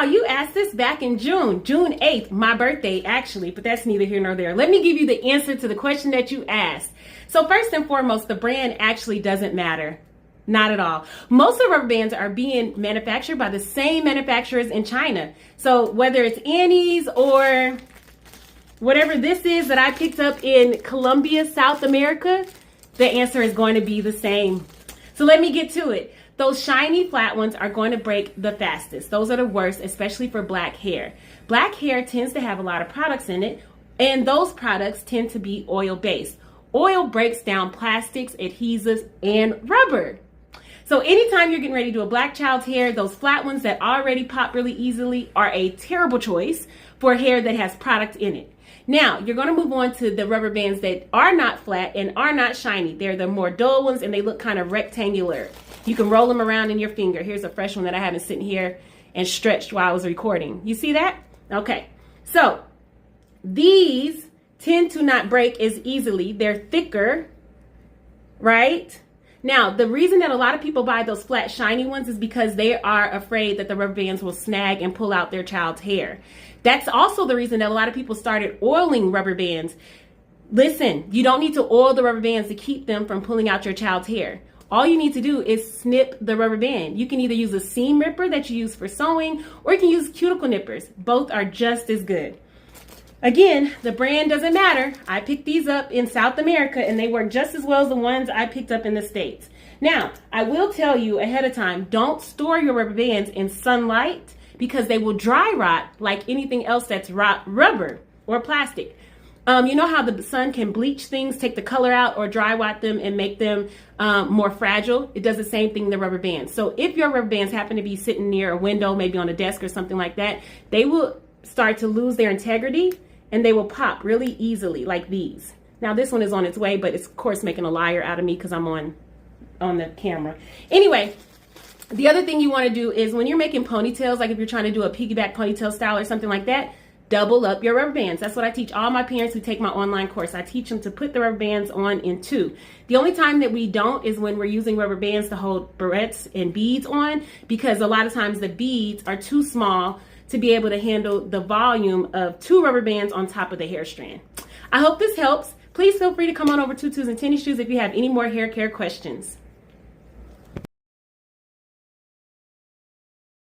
Now, you asked this back in June 8th, my birthday actually, but that's neither here nor there. Let me give you the answer to the question that you asked. So first and foremost, the brand actually doesn't matter. Not at all. Most of the rubber bands are being manufactured by the same manufacturers in China. So whether it's Annie's or whatever this is that I picked up in Colombia, South America, the answer is going to be the same. So let me get to it. Those shiny flat ones are going to break the fastest. Those are the worst, especially for black hair. Black hair tends to have a lot of products in it, and those products tend to be oil-based. Oil breaks down plastics, adhesives, and rubber. So anytime you're getting ready to do a black child's hair, those flat ones that already pop really easily are a terrible choice for hair that has product in it. Now, you're going to move on to the rubber bands that are not flat and are not shiny. They're the more dull ones, and they look kind of rectangular. You can roll them around in your finger. Here's a fresh one that I haven't sitting here and stretched while I was recording. You see that? Okay. So these tend to not break as easily. They're thicker, right? Now, the reason that a lot of people buy those flat, shiny ones is because they are afraid that the rubber bands will snag and pull out their child's hair. That's also the reason that a lot of people started oiling rubber bands. Listen, you don't need to oil the rubber bands to keep them from pulling out your child's hair. All you need to do is snip the rubber band. You can either use a seam ripper that you use for sewing, or you can use cuticle nippers. Both are just as good. Again, the brand doesn't matter. I picked these up in South America, and they work just as well as the ones I picked up in the States. Now, I will tell you ahead of time, don't store your rubber bands in sunlight because they will dry rot like anything else that's rubber or plastic. You know how the sun can bleach things, take the color out, or dry rot them and make them more fragile? It does the same thing in the rubber bands. So if your rubber bands happen to be sitting near a window, maybe on a desk or something like that, they will start to lose their integrity and they will pop really easily like these. Now this one is on its way, but it's of course making a liar out of me because I'm on the camera. Anyway, the other thing you want to do is when you're making ponytails, like if you're trying to do a piggyback ponytail style or something like that, double up your rubber bands. That's what I teach all my parents who take my online course. I teach them to put the rubber bands on in two. The only time that we don't is when we're using rubber bands to hold barrettes and beads on, because a lot of times the beads are too small to be able to handle the volume of two rubber bands on top of the hair strand. I hope this helps. Please feel free to come on over to Tutus and Tennis Shoes if you have any more hair care questions.